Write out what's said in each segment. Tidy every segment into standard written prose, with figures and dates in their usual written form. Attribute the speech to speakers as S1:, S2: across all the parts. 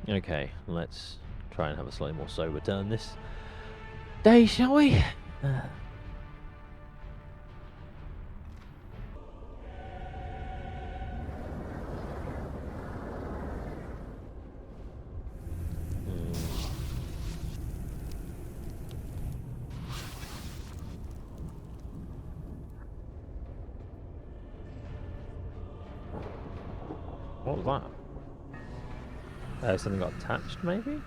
S1: Okay, let's try and have a slightly more sober turn this day, shall we? What was that? Something got attached, maybe?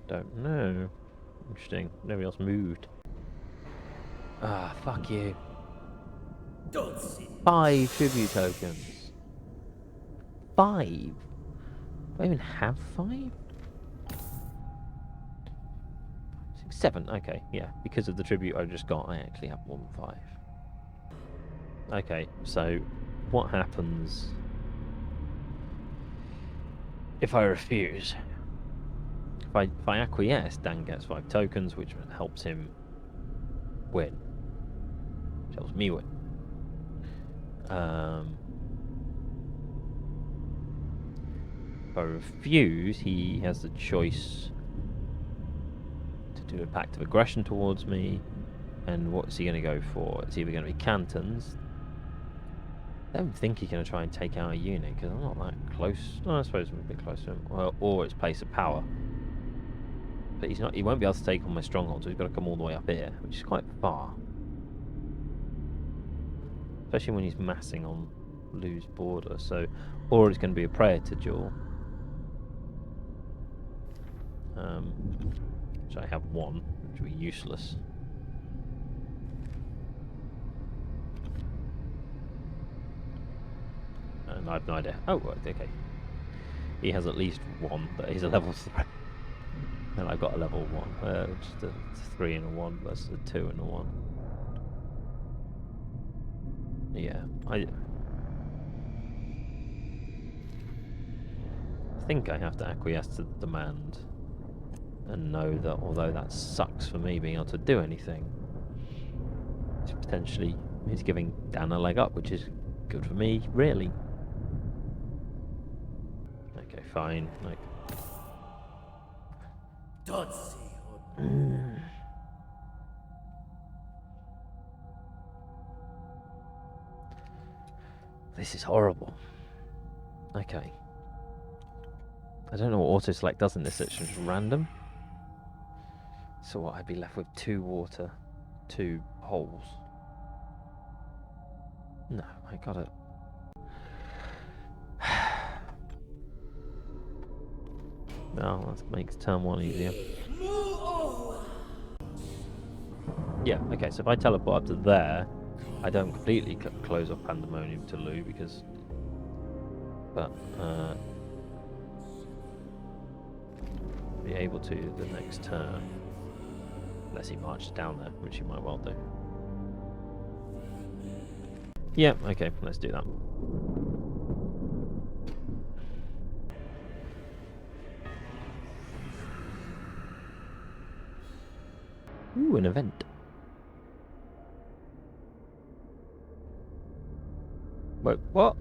S1: Don't know. Interesting. Nobody else moved. Ah, fuck you. 5 tribute tokens. 5? Do I even have 5? 6, 7. Okay, yeah. Because of the tribute I just got, I actually have more than 5. Okay, so what happens if I refuse? If I acquiesce, Dan gets 5 tokens, which helps him win. Which helps me win. If I refuse, he has the choice to do a pact of aggression towards me. And what's he going to go for? It's either going to be cantons. I don't think he's going to try and take out a unit, because I'm not that close. No, I suppose I'm a bit close to him. Or it's place of power. But he's not. He won't be able to take on my stronghold, so he's got to come all the way up here, which is quite far. Especially when he's massing on Lou's border. So, or it's going to be a Praetor duel. Which I have one, which would be useless. And I have no idea. Oh, okay. He has at least one, but he's a level 3. And I've got a level 1. Just a 3 and a 1 versus a 2 and a 1. Yeah, I think I have to acquiesce to the demand and know that although that sucks for me being able to do anything, it's potentially it's giving Dan a leg up, which is good for me, really. Okay, fine. Like. This is horrible. Okay. I don't know what auto select does in this. It's just random. So what? I'd be left with 2 water, 2 holes. No, I gotta. No, that makes turn 1 easier. Yeah, okay, so if I teleport up to there, I don't completely close off Pandemonium to Lou because. But, be able to the next turn. Unless he marches down there, which he might well do. Yeah, okay, let's do that. Ooh, an event. Wait, what?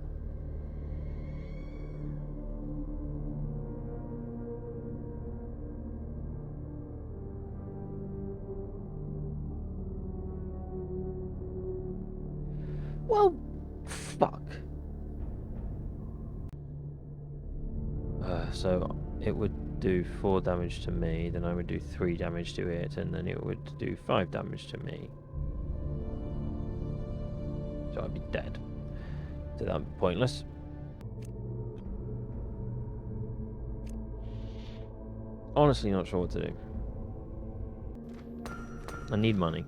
S1: Well, fuck. So it would do 4 damage to me, then I would do 3 damage to it, and then it would do 5 damage to me. So I'd be dead. So that'd be pointless. Honestly, not sure what to do. I need money.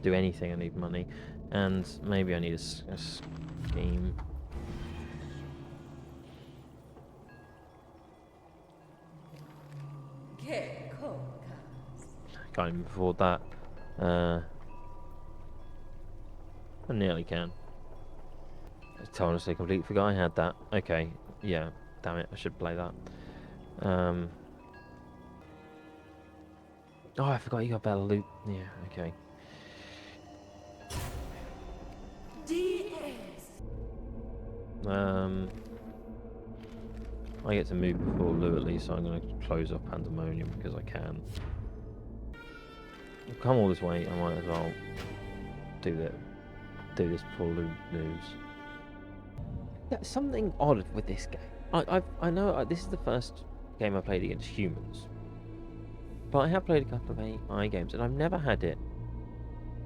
S1: Do anything, I need money. And maybe I need a scheme. Can't even afford that. I nearly can. I honestly completely forgot I had that. Okay, yeah, damn it, I should play that. Oh, I forgot you got better loot. Yeah, okay. I get to move before Lou at least, so I'm going to close off Pandemonium because I can. I've come all this way, I might as well do this before Lou moves. There's something odd with this game. I know this is the first game I played against humans, but I have played a couple of AI games, and I've never had it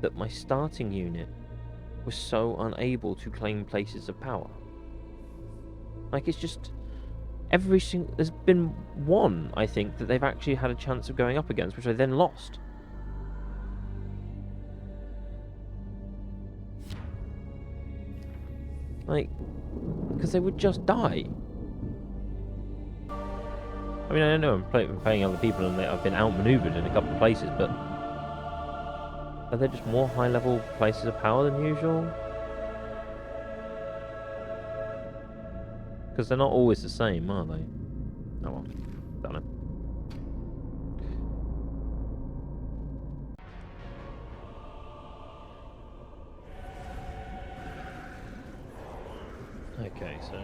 S1: that my starting unit was so unable to claim places of power. Like, it's just every single... There's been one, I think, that they've actually had a chance of going up against, which I then lost. Like, because they would just die. I mean, I know I'm playing other people and I've been outmaneuvered in a couple of places, but are there just more high-level places of power than usual? Because they're not always the same, are they? Oh well, don't know. Okay, so...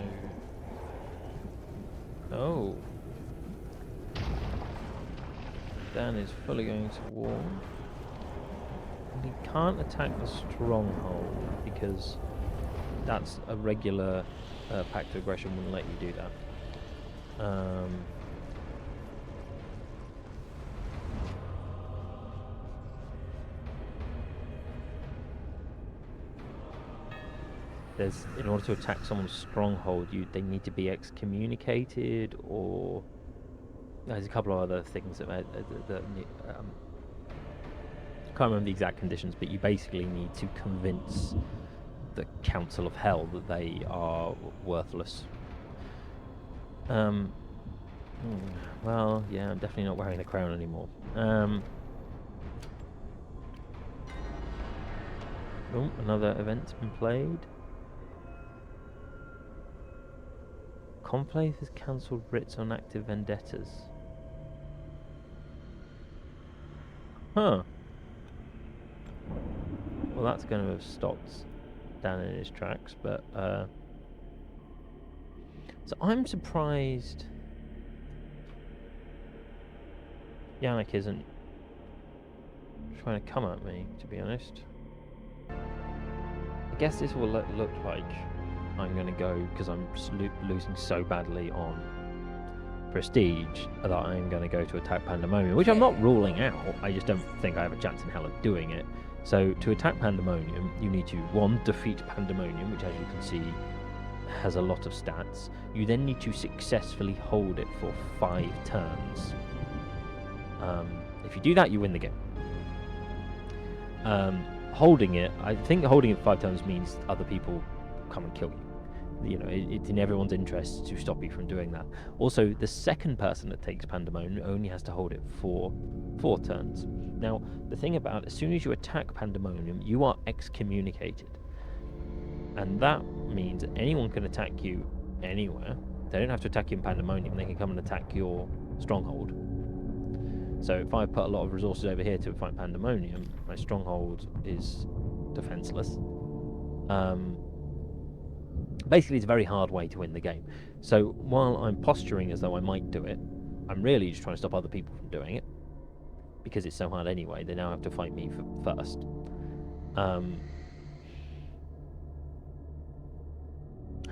S1: Oh. Dan is fully going to war. He can't attack the stronghold because that's a regular pact of aggression, wouldn't let you do that. In order to attack someone's stronghold, they need to be excommunicated, or there's a couple of other things that I can't remember the exact conditions, but you basically need to convince the Council of Hell that they are worthless. Well, yeah, I'm definitely not wearing the crown anymore. Oh, another event's been played. Conclave has cancelled writs on active vendettas. Huh. Well, that's going to have stopped Dan in his tracks, but so I'm surprised Yannick isn't trying to come at me, to be honest. I guess this will look like I'm going to go, because I'm losing so badly on prestige, that I'm going to go to attack Pandemonium, which I'm not ruling out. I just don't think I have a chance in hell of doing it. So to attack Pandemonium, you need to, 1, defeat Pandemonium, which, as you can see, has a lot of stats. You then need to successfully hold it for 5 turns. If you do that, you win the game. Holding it, I think holding it for 5 turns means other people come and kill you. You know, it's in everyone's interest to stop you from doing that. Also, the second person that takes Pandemonium only has to hold it for 4 turns. Now, the thing about, as soon as you attack Pandemonium, you are excommunicated. And that means that anyone can attack you anywhere. They don't have to attack you in Pandemonium, they can come and attack your stronghold. So if I put a lot of resources over here to fight Pandemonium, my stronghold is defenseless. Basically, it's a very hard way to win the game. So while I'm posturing as though I might do it, I'm really just trying to stop other people from doing it, because it's so hard anyway. They now have to fight me first. And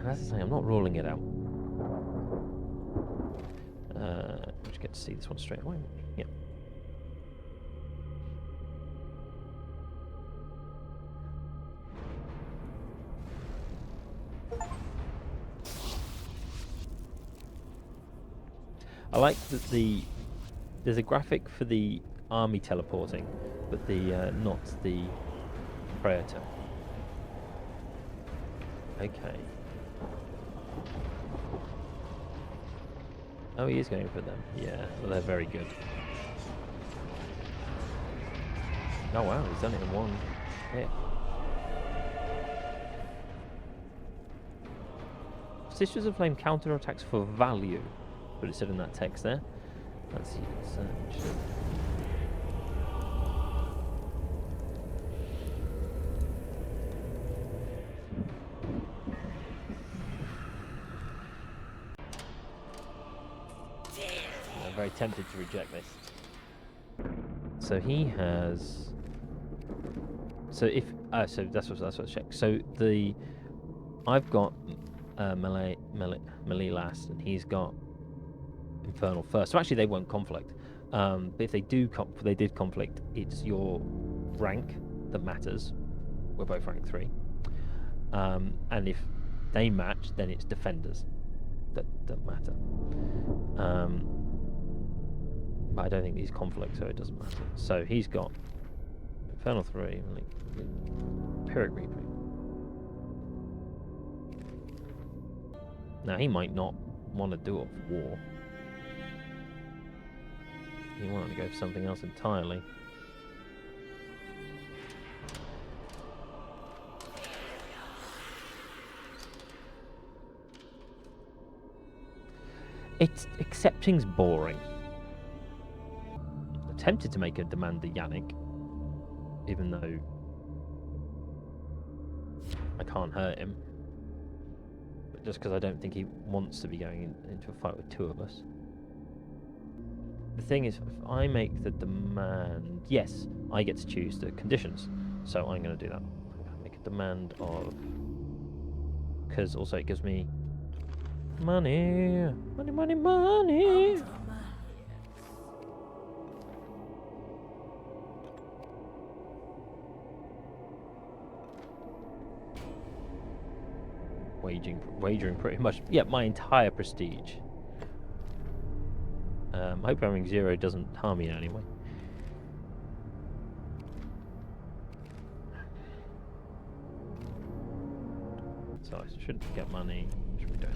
S1: as I say, I'm not ruling it out. Just get to see this one straight away. Yeah. I like that there's a graphic for the army teleporting, but not the praetor. Okay. Oh, he is going for them. Yeah, well, they're very good. Oh wow, he's done it in one hit. Sisters of Flame counterattacks for value, but it said in that text there. Let's see. Search. I'm very tempted to reject this. So he has. So if so that's what check. So I've got melee last, and he's got infernal first. So actually they won't conflict. But if they did conflict, it's your rank that matters. We're both rank 3. And if they match, then it's defenders that matter. But I don't think these conflict, so it doesn't matter. So he's got infernal 3, Pyrrhic Reaping. Now he might not want to do it for war. He wanted to go for something else entirely. Accepting's boring. I'm tempted to make a demand to Yannick, even though I can't hurt him. But just because I don't think he wants to be going into a fight with 2 of us. The thing is, if I make the demand, yes, I get to choose the conditions. So I'm going to do that. I'm going to make a demand of... Because also it gives me money. Money, money, money. Wagering pretty much, yeah, my entire prestige. I hope having 0 doesn't harm me in any way. So I shouldn't get money. Should we do that?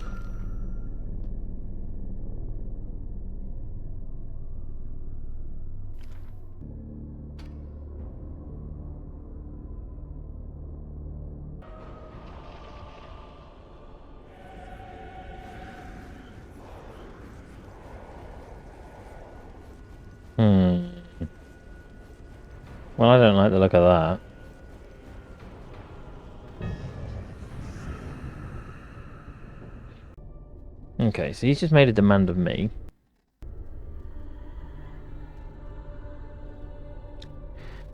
S1: Well, I don't like the look of that. Okay, so he's just made a demand of me.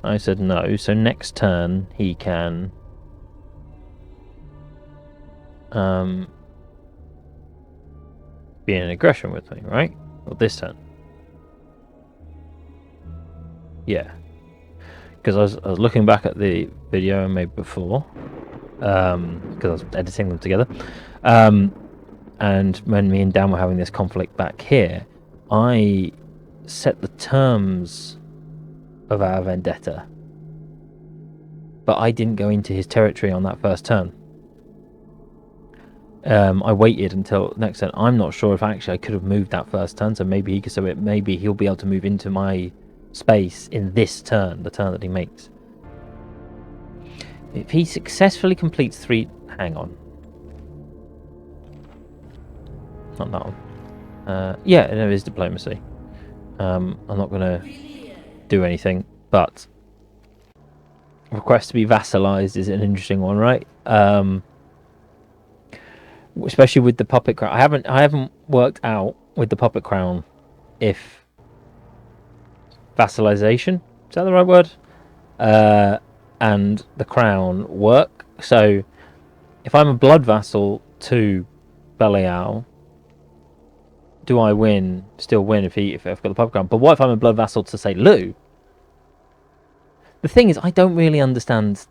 S1: I said no, so next turn he can be in aggression with me, right? Or this turn. Yeah. Because I was looking back at the video I made before, because I was editing them together, and when me and Dan were having this conflict back here, I set the terms of our vendetta, but I didn't go into his territory on that first turn. I waited until next turn. I'm not sure if actually I could have moved that first turn, so maybe he could. So maybe he'll be able to move into my space in this turn, the turn that he makes. If he successfully completes 3... Hang on. Not that one. Yeah, it is diplomacy. I'm not going to do anything, but... Request to be vassalized is an interesting one, right? Especially with the puppet crown. I haven't worked out with the puppet crown if... Vassalization, is that the right word? And the crown work. So if I'm a blood vassal to Belial, do I win? Still win if I've got the puppet crown? But what if I'm a blood vassal to say Lou? The thing is, I don't really understand.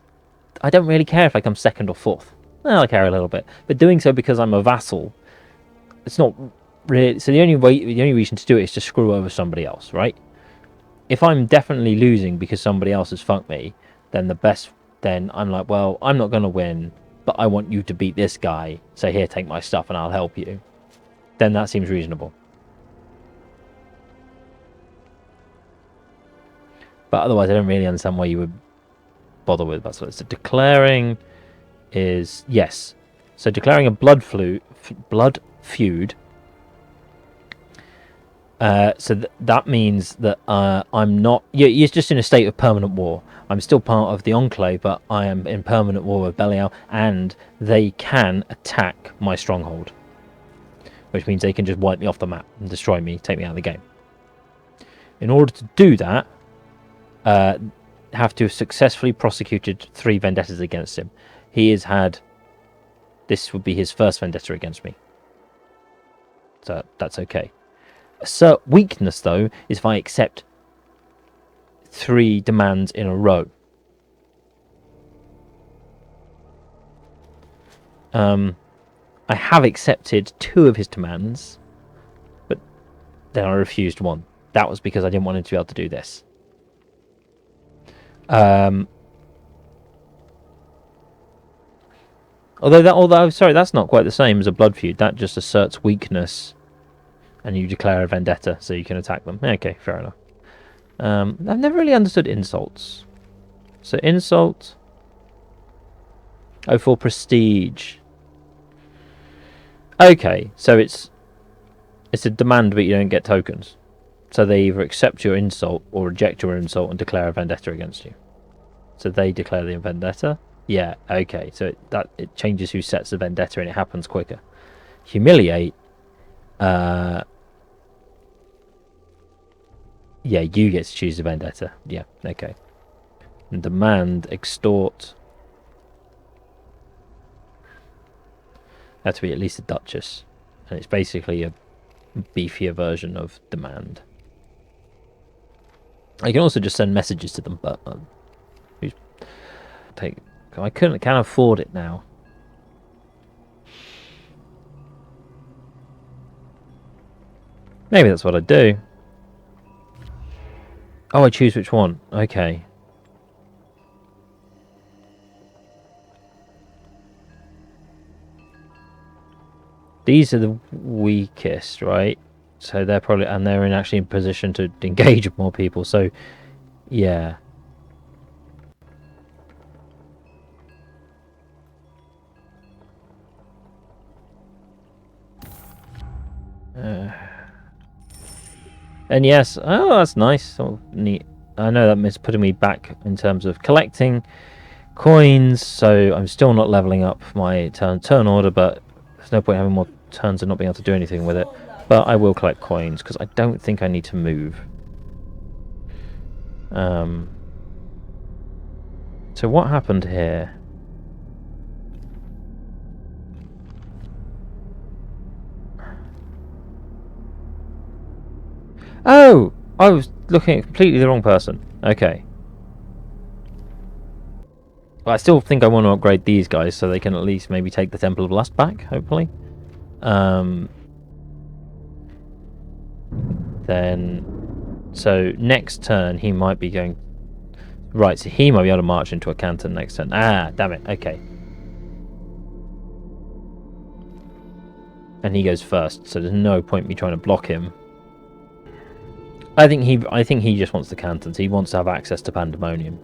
S1: I don't really care if I come 2nd or 4th. Well, I care a little bit, but doing so because I'm a vassal, it's not really. So the only reason to do it is to screw over somebody else, right? If I'm definitely losing because somebody else has fucked me, then then I'm like, well, I'm not going to win, but I want you to beat this guy, so here, take my stuff and I'll help you. Then that seems reasonable. But otherwise, I don't really understand why you would bother with that. So declaring is, yes. So declaring a blood feud. So that means that I'm not... Yeah, you're just in a state of permanent war. I'm still part of the Enclave, but I am in permanent war with Belial, and they can attack my stronghold. Which means they can just wipe me off the map and destroy me, take me out of the game. In order to do that, have to have successfully prosecuted 3 vendettas against him. He has had... This would be his first vendetta against me. So that's okay. A weakness, though, is if I accept 3 demands in a row. I have accepted 2 of his demands, but then I refused 1. That was because I didn't want him to be able to do this. Although, sorry, that's not quite the same as a blood feud. That just asserts weakness, and you declare a vendetta, so you can attack them. Okay, fair enough. I've never really understood insults. So insult. Oh, for prestige. Okay, so it's a demand, but you don't get tokens. So they either accept your insult or reject your insult and declare a vendetta against you. So they declare the vendetta. Yeah, okay. So it changes who sets the vendetta, and it happens quicker. Humiliate. Yeah, you get to choose the vendetta. Yeah, okay. And demand, extort. Have to be at least a duchess, and it's basically a beefier version of demand. I can also just send messages to them, but I can't afford it now. Maybe that's what I do. Oh, I choose which one. Okay. These are the weakest, right? So they're probably, and they're actually in position to engage with more people. So, yeah. And yes, oh, that's nice. Oh, neat. I know that is putting me back in terms of collecting coins. So I'm still not leveling up my turn order, but there's no point having more turns and not being able to do anything with it. But I will collect coins because I don't think I need to move. So what happened here? Oh! I was looking at completely the wrong person. Okay. Well, I still think I want to upgrade these guys so they can at least maybe take the Temple of Lust back, hopefully. Then... So, next turn, he might be going... Right, so he might be able to march into a canton next turn. Ah, damn it. Okay. And he goes first, so there's no point me trying to block him. I think he just wants the cantons. He wants to have access to Pandemonium.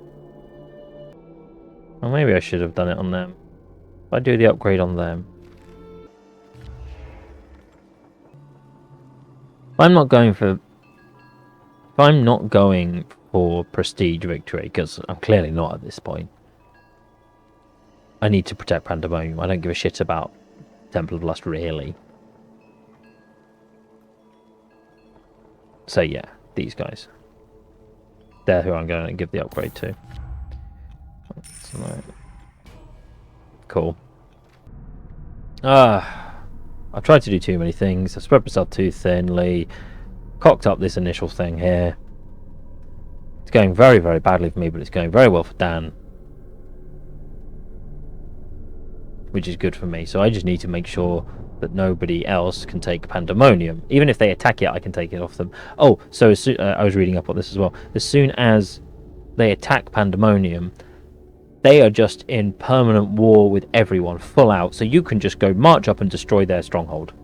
S1: Well, maybe I should have done it on them. If I do the upgrade on them. If I'm not going for prestige victory, because I'm clearly not at this point, I need to protect Pandemonium. I don't give a shit about Temple of Lust, really. So yeah, these guys. They're who I'm going to give the upgrade to. Cool. I've tried to do too many things. I spread myself too thinly. Cocked up this initial thing here. It's going very, very badly for me, but it's going very well for Dan. Which is good for me. So I just need to make sure that nobody else can take Pandemonium. Even if they attack it, I can take it off them. Oh, so as soon, I was reading up on this as well. As soon as they attack Pandemonium, they are just in permanent war with everyone, full out. So you can just go march up and destroy their stronghold.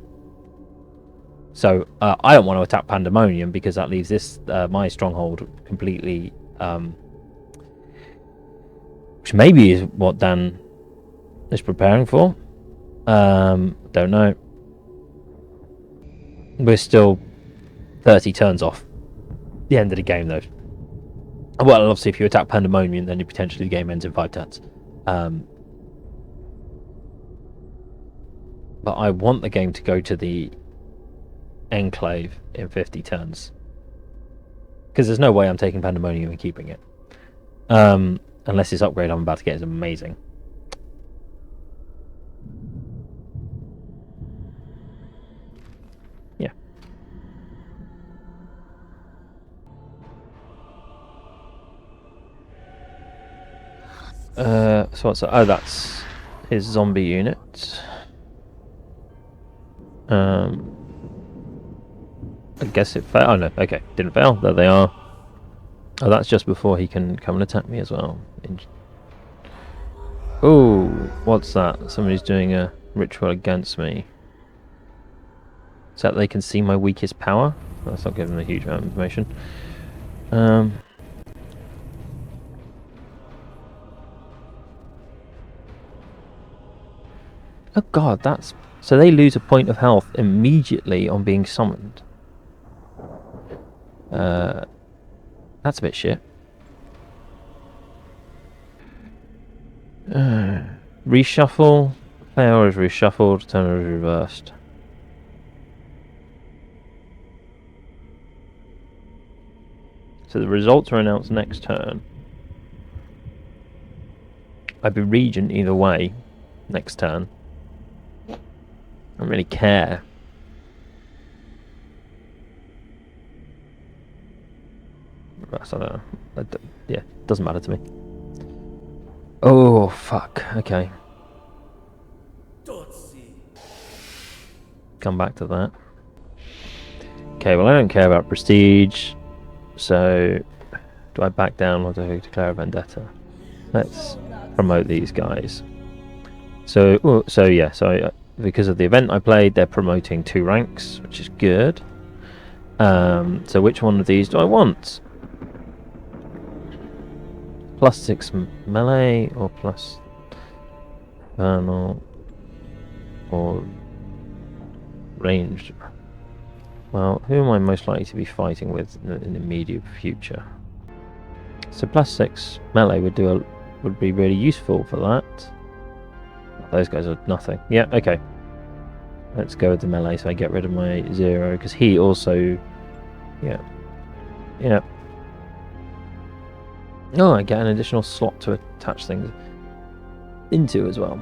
S1: So I don't want to attack Pandemonium because that leaves this my stronghold completely, which maybe is what Dan is preparing for. Don't know. We're still 30 turns off the end of the game, though. Well, obviously, if you attack Pandemonium, then potentially the game ends in 5 turns. But I want the game to go to the Enclave in 50 turns. Because there's no way I'm taking Pandemonium and keeping it. Unless this upgrade I'm about to get is amazing. Yeah. So what's that? Oh, that's his zombie unit. I guess it failed. Oh no, okay, didn't fail. There they are. Oh, that's just before he can come and attack me as well. Oh, what's that? Somebody's doing a ritual against me. So that they can see my weakest power? That's not giving them a huge amount of information. Oh god, that's... So they lose a point of health immediately on being summoned. That's a bit shit. Reshuffle. Player is reshuffled, turn is reversed. So the results are announced next turn. I'd be regent either way next turn. I don't really care. I don't know. Yeah, doesn't matter to me. Oh, fuck. Okay. Come back to that. Okay, well I don't care about prestige. So, do I back down or do I declare a vendetta? Let's promote these guys. So, because of the event I played, they're promoting 2 ranks, which is good. So which one of these do I want? +6 melee or plus infernal or ranged? Well, who am I most likely to be fighting with in the immediate future? So +6 melee would be really useful for that. Those guys are nothing. Yeah, okay. Let's go with the melee so I get rid of my 0, because he also... Yeah. Yeah. Oh, I get an additional slot to attach things into as well.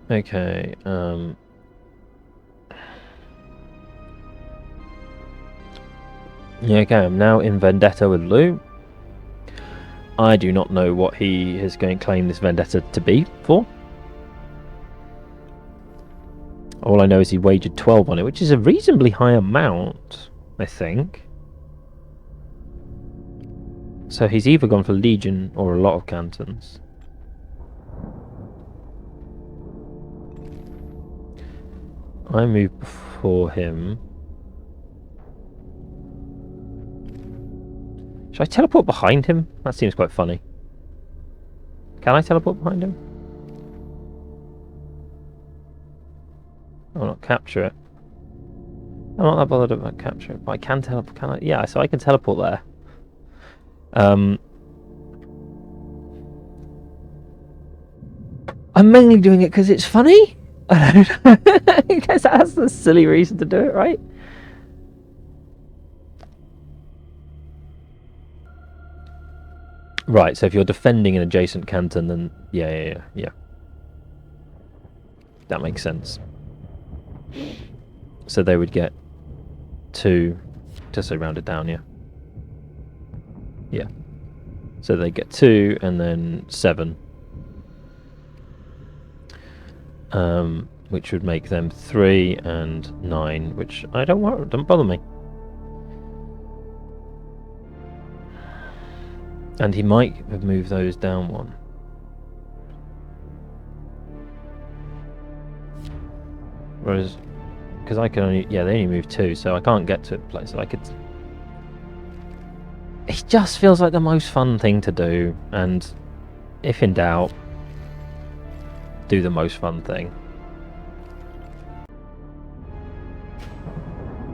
S1: Okay, yeah, okay, I'm now in vendetta with Lou. I do not know what he is going to claim this vendetta to be for. All I know is he wagered 12 on it, which is a reasonably high amount, I think. So he's either gone for Legion or a lot of cantons. I move before him. Should I teleport behind him? That seems quite funny. Can I teleport behind him? I'll not capture it. I'm not that bothered about capture it, but I can teleport. Can I? Yeah, so I can teleport there. I'm mainly doing it because it's funny. I don't know. I guess that's the silly reason to do it, right? Right, so if you're defending an adjacent canton, then yeah. That makes sense. So they would get 2, just to round it down, yeah. Yeah. So they get 2 and then 7. Which would make them 3 and 9, which I don't bother me. And he might have moved those down 1. Whereas, because I can only, yeah, they only move 2, so I can't get to a place. So I could. It just feels like the most fun thing to do, and if in doubt, do the most fun thing.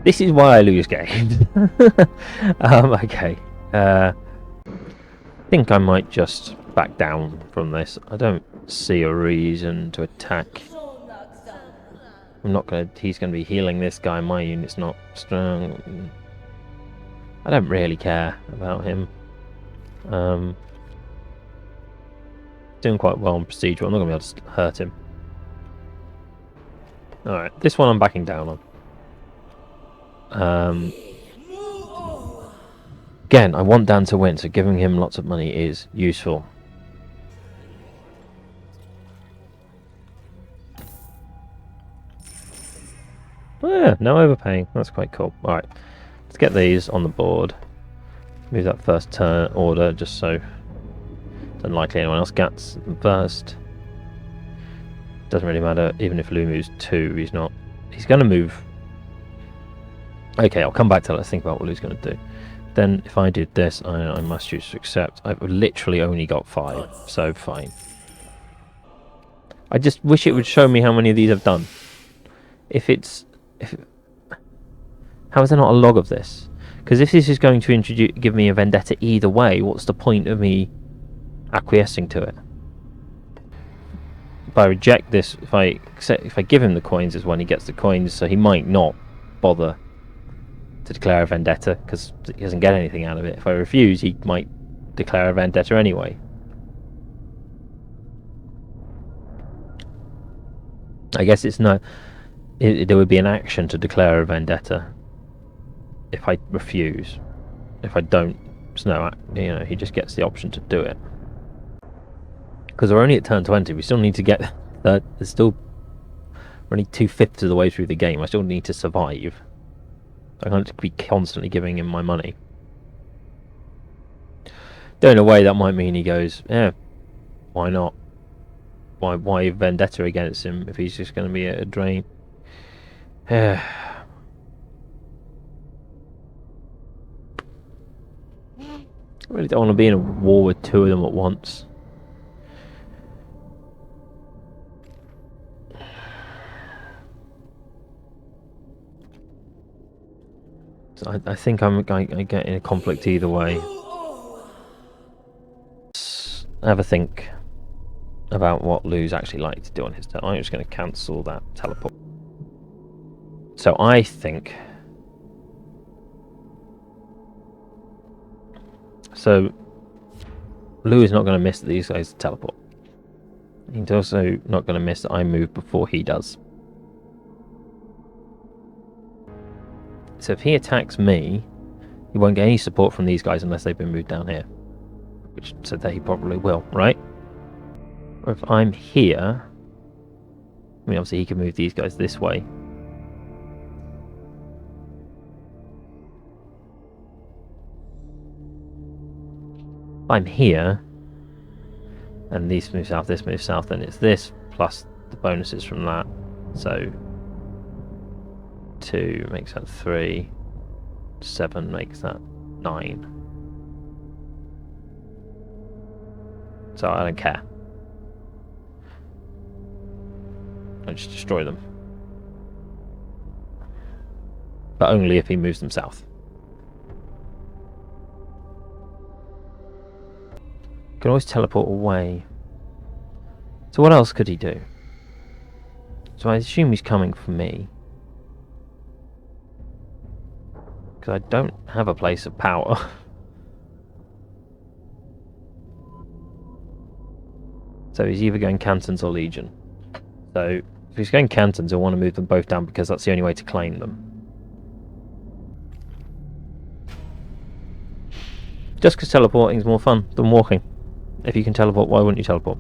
S1: This is why I lose games. Okay. I think I might just back down from this. I don't see a reason to attack. I'm not gonna. He's gonna be healing this guy. My unit's not strong. I don't really care about him. Doing quite well on procedural. I'm not gonna be able to hurt him. All right, this one I'm backing down on. Again, I want Dan to win, so giving him lots of money is useful. Oh yeah, no overpaying. That's quite cool. Alright, let's get these on the board. Move that first turn order just so it's unlikely anyone else gets them first. Doesn't really matter, even if Lou moves 2, he's not. He's going to move. Okay, I'll come back to that. Let's think about what Lou's going to do. Then, if I did this, I must choose to accept. I've literally only got 5, so fine. I just wish it would show me how many of these I've done. How is there not a log of this? Because if this is going to give me a vendetta either way, what's the point of me acquiescing to it? If I reject this, if I give him the coins is when he gets the coins, so he might not bother to declare a vendetta because he doesn't get anything out of it. If I refuse, he might declare a vendetta anyway. I guess it's no. There would be an action to declare a vendetta if I refuse. If I don't, it's no. He just gets the option to do it. Because we're only at turn 20, we still need to get. We're only 2/5 of the way through the game. I still need to survive. I can't be constantly giving him my money. Though in a way that might mean he goes, yeah, why not? Why vendetta against him if he's just going to be a drain? I really don't want to be in a war with 2 of them at once. So I think I get in a conflict either way. Let's have a think about what Lou's actually like to do on his turn. I'm just going to cancel that teleport. So I think... So Lou is not going to miss that these guys teleport. He's also not going to miss that I move before he does. So if he attacks me, he won't get any support from these guys unless they've been moved down here. Which, so they probably will, right? Or if I'm here... I mean, obviously he can move these guys this way. If I'm here, and these move south, this moves south, then it's this, plus the bonuses from that. So 2 makes that 3, 7 makes that 9. So I don't care. I just destroy them. But only if he moves them south. Can always teleport away. So what else could he do? So I assume he's coming for me. Because I don't have a place of power. So he's either going Cantons or Legion. So if he's going Cantons, he'll want to move them both down because that's the only way to claim them. Just because teleporting is more fun than walking. If you can teleport, why wouldn't you teleport?